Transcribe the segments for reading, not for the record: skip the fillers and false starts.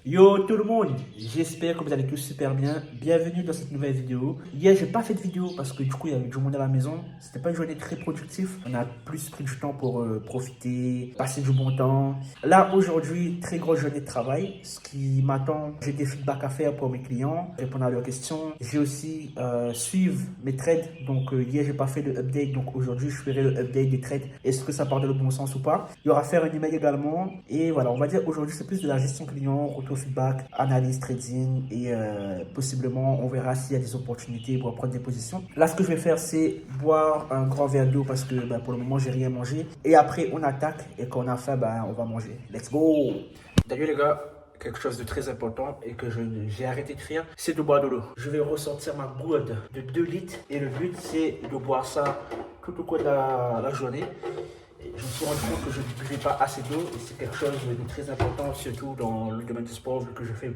Yo tout le monde, j'espère que vous allez tous super bien. Bienvenue dans cette nouvelle vidéo. Hier j'ai pas fait de vidéo parce que du coup il y avait du monde à la maison. C'était pas une journée très productive. On a plus pris du temps pour profiter, passer du bon temps. Là aujourd'hui, très grosse journée de travail. Ce qui m'attend, j'ai des feedbacks à faire pour mes clients, répondre à leurs questions. J'ai aussi suivre mes trades. Donc hier j'ai pas fait le update, donc aujourd'hui je ferai le update des trades. Est-ce que ça part dans le bon sens ou pas? Il y aura faire un email également. Et voilà, on va dire aujourd'hui c'est plus de la gestion client, retour feedback, analyse trading et possiblement on verra s'il y a des opportunités pour prendre des positions. Là ce que je vais faire c'est boire un grand verre d'eau parce que pour le moment j'ai rien mangé. Et après on attaque et quand on a faim on va manger. Let's go! D'ailleurs les gars, quelque chose de très important et que j'ai arrêté de faire, c'est de boire de l'eau. Je vais ressortir ma gourde de 2 litres et le but c'est de boire ça tout au cours de la journée. Et je me suis rendu compte que je ne buvais pas assez d'eau et c'est quelque chose de très important, surtout dans le domaine du sport, vu que je fais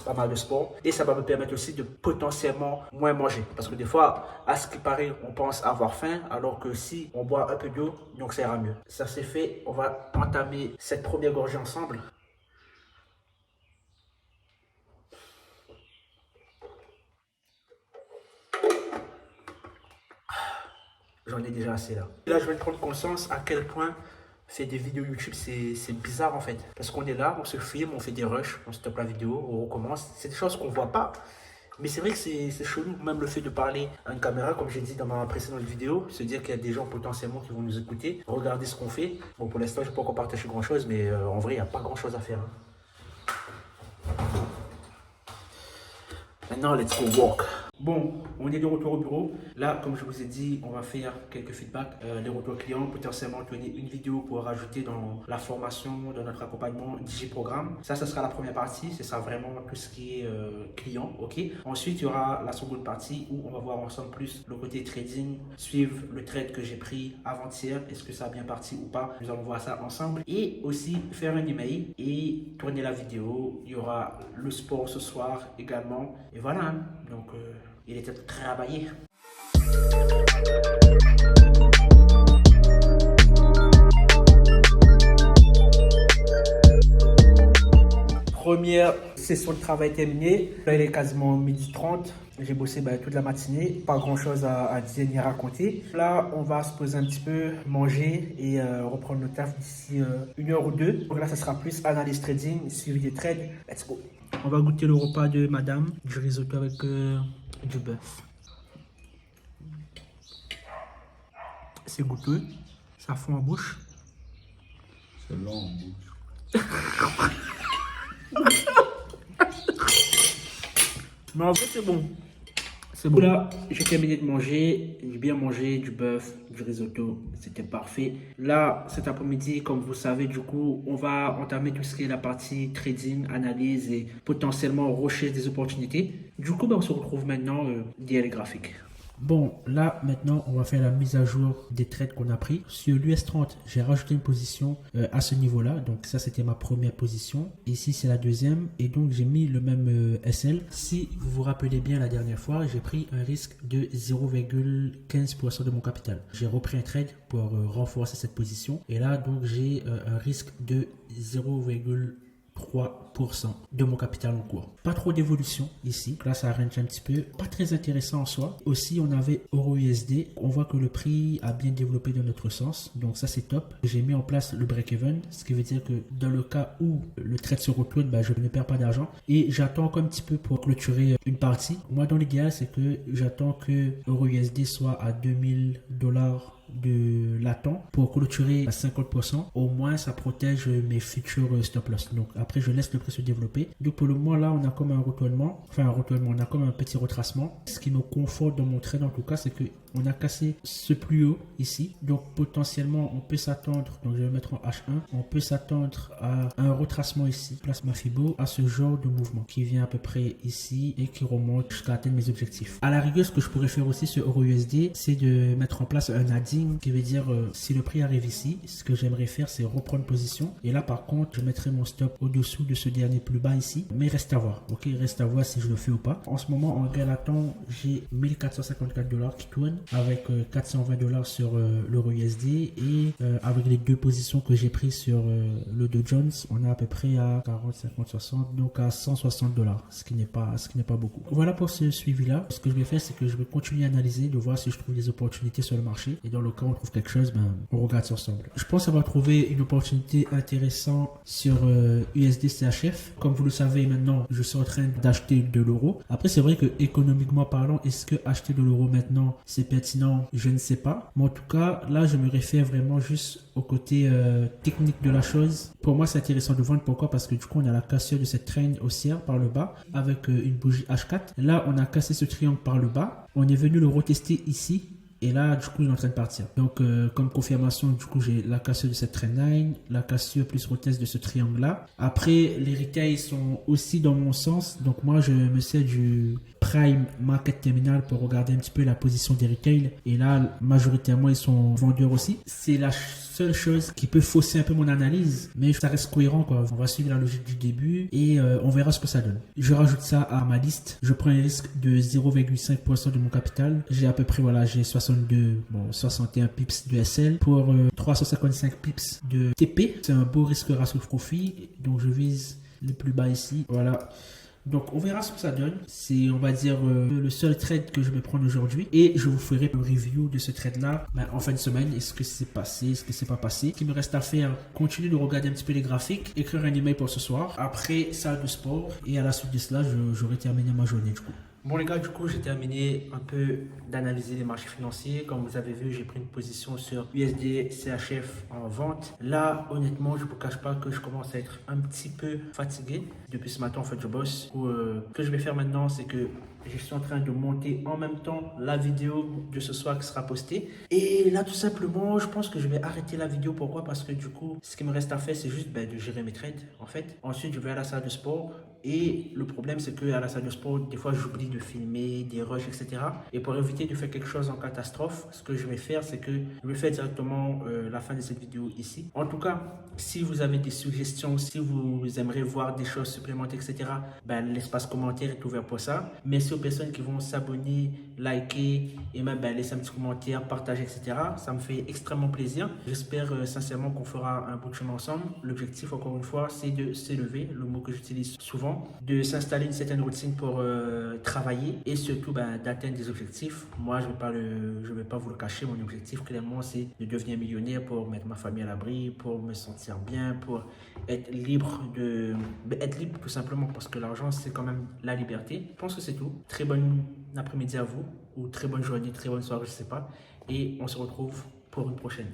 pas mal de sport. Et ça va me permettre aussi de potentiellement moins manger. Parce que des fois, à ce qui paraît, on pense avoir faim, alors que si on boit un peu d'eau, donc ça ira mieux. Ça c'est fait, on va entamer cette première gorgée ensemble. J'en ai déjà assez là. Là, je vais prendre conscience à quel point faire des vidéos YouTube, c'est bizarre en fait. Parce qu'on est là, on se filme, on fait des rushs, on stoppe la vidéo, on recommence. C'est des choses qu'on voit pas. Mais c'est vrai que c'est chelou, même le fait de parler à une caméra, comme j'ai dit dans ma précédente vidéo, se dire qu'il y a des gens potentiellement qui vont nous écouter, regarder ce qu'on fait. Bon, pour l'instant, je n'ai pas encore partagé grand chose, mais en vrai, il n'y a pas grand chose à faire. Maintenant, let's go walk. Bon, on est de retour au bureau. Là, comme je vous ai dit, on va faire quelques feedbacks, les retours clients, potentiellement tourner une vidéo pour rajouter dans la formation, dans notre accompagnement DigiProgramme. Ça sera la première partie. Ce sera vraiment tout ce qui est client, ok. Ensuite, il y aura la seconde partie où on va voir ensemble plus le côté trading, suivre le trade que j'ai pris avant-hier. Est-ce que ça a bien parti ou pas? Nous allons voir ça ensemble. Et aussi faire un email et tourner la vidéo. Il y aura le sport ce soir également. Et voilà, hein. Donc, il était travaillé. Première session de travail terminée. Là, il est quasiment 12h30. J'ai bossé toute la matinée. Pas grand chose à dire ni à raconter. Là, on va se poser un petit peu, manger et reprendre le taf d'ici 1 heure ou 2. Donc là, ça sera plus analyse trading, suivi des trades. Let's go. On va goûter le repas de madame. Du risotto avec du bœuf. C'est goûteux. Ça fond en bouche. C'est long en bouche. Mais en vrai, c'est bon. C'est bon. Là, j'ai terminé de manger. J'ai bien mangé du bœuf, du risotto. C'était parfait. Là, cet après-midi, comme vous savez, du coup, on va entamer tout ce qui est la partie trading, analyse et potentiellement recherche des opportunités. Du coup, on se retrouve maintenant derrière les graphiques. Bon, là, maintenant, on va faire la mise à jour des trades qu'on a pris. Sur l'US30, j'ai rajouté une position à ce niveau-là. Donc, ça, c'était ma première position. Ici, c'est la deuxième. Et donc, j'ai mis le même SL. Si vous vous rappelez bien, la dernière fois, j'ai pris un risque de 0,15% de mon capital. J'ai repris un trade pour renforcer cette position. Et là, donc, j'ai un risque de 0,3% de mon capital en cours. Pas trop d'évolution ici. Là, ça range un petit peu. Pas très intéressant en soi. Aussi, on avait EURUSD. On voit que le prix a bien développé dans notre sens. Donc, ça, c'est top. J'ai mis en place le break-even. Ce qui veut dire que dans le cas où le trade se retourne, je ne perds pas d'argent. Et j'attends encore un petit peu pour clôturer une partie. Moi, dans l'idéal, c'est que j'attends que EURUSD soit à $2000 de latent pour clôturer à 50%. Au moins, ça protège mes futurs stop loss. Donc, après, je laisse le prix se développer. Donc, pour le moment, là, on a comme un retournement. Enfin, un retournement, on a comme un petit retracement. Ce qui me conforte dans mon trade, en tout cas, c'est que on a cassé ce plus haut ici. Donc, potentiellement, on peut s'attendre, donc je vais mettre en H1, on peut s'attendre à un retracement ici, place ma Fibo, à ce genre de mouvement qui vient à peu près ici et qui remonte jusqu'à atteindre mes objectifs. À la rigueur, ce que je pourrais faire aussi sur EURUSD, c'est de mettre en place un adding holding, qui veut dire si le prix arrive ici, ce que j'aimerais faire c'est reprendre position. Et là par contre, je mettrai mon stop au-dessous de ce dernier plus bas ici. Mais reste à voir, ok, reste à voir si je le fais ou pas. En ce moment, en regardant, j'ai 1454 $ qui tournent avec 420 $ sur l'euro USD et avec les deux positions que j'ai prises sur le Dow Jones, on est à peu près à 40, 50, 60, donc à 160 $, ce qui n'est pas beaucoup. Voilà pour ce suivi-là. Ce que je vais faire, c'est que je vais continuer à analyser, de voir si je trouve des opportunités sur le marché. Et dans le cas où on trouve quelque chose, ben, on regarde ça ensemble. Je pense avoir trouvé une opportunité intéressante sur USD CHF. Comme vous le savez maintenant, je suis en train d'acheter de l'euro. Après, c'est vrai que économiquement parlant, est-ce que acheter de l'euro maintenant, c'est pertinent? Je ne sais pas. Mais en tout cas, là, je me réfère vraiment juste au côté technique de la chose. Pour moi, c'est intéressant de vendre. Pourquoi? Parce que du coup, on a la cassure de cette traîne haussière par le bas avec une bougie H4. Là, on a cassé ce triangle par le bas. On est venu le retester ici. Et là, du coup, il est en train de partir. Donc, comme confirmation, du coup, j'ai la cassure de cette trendline, la cassure plus retest de ce triangle-là. Après, les retails sont aussi dans mon sens. Donc, moi, je me sers du Prime Market Terminal pour regarder un petit peu la position des retails. Et là, majoritairement, ils sont vendeurs aussi. C'est la seule chose qui peut fausser un peu mon analyse, mais ça reste cohérent, quoi. On va suivre la logique du début et on verra ce que ça donne. Je rajoute ça à ma liste. Je prends un risque de 0,5% de mon capital. J'ai à peu près, voilà, j'ai 61 pips de SL pour 355 pips de TP. C'est un beau risque ratio profit, donc je vise le plus bas ici. Voilà. Donc on verra ce que ça donne. C'est, on va dire, le seul trade que je vais prendre aujourd'hui. Et je vous ferai le review de ce trade là en fin de semaine. Est-ce que c'est passé, est-ce que c'est pas passé? Ce qu'il me reste à faire, continuer de regarder un petit peu les graphiques, écrire un email pour ce soir. Après, salle de sport. Et à la suite de cela, j'aurai terminé ma journée du coup. Bon les gars, du coup j'ai terminé un peu d'analyser les marchés financiers. Comme vous avez vu, j'ai pris une position sur USD CHF en vente. Là, honnêtement, je ne vous cache pas que je commence à être un petit peu fatigué. Depuis ce matin, en fait, je bosse. Ce que je vais faire maintenant, c'est que je suis en train de monter en même temps la vidéo de ce soir qui sera postée. Et là, tout simplement, je pense que je vais arrêter la vidéo. Pourquoi? Parce que du coup, ce qui me reste à faire, c'est juste de gérer mes trades, en fait. Ensuite, je vais à la salle de sport. Et le problème, c'est qu'à la salle de sport, des fois, j'oublie de filmer, des rushs, etc. Et pour éviter de faire quelque chose en catastrophe, ce que je vais faire, c'est que je vais faire directement la fin de cette vidéo ici. En tout cas, si vous avez des suggestions, si vous aimeriez voir des choses supplémentaires, etc., l'espace commentaire est ouvert pour ça. Merci aux personnes qui vont s'abonner, liker et même laisser un petit commentaire, partager, etc. Ça me fait extrêmement plaisir. J'espère sincèrement qu'on fera un bout de chemin ensemble. L'objectif, encore une fois, c'est de s'élever, le mot que j'utilise souvent, de s'installer une certaine routine pour travailler et surtout d'atteindre des objectifs. Moi, je ne vais pas vous le cacher, mon objectif clairement c'est de devenir millionnaire pour mettre ma famille à l'abri, pour me sentir bien, pour être libre tout simplement, parce que l'argent c'est quand même la liberté. Je pense que c'est tout. Très bon après-midi à vous, ou très bonne journée, très bonne soirée, je sais pas, et on se retrouve pour une prochaine.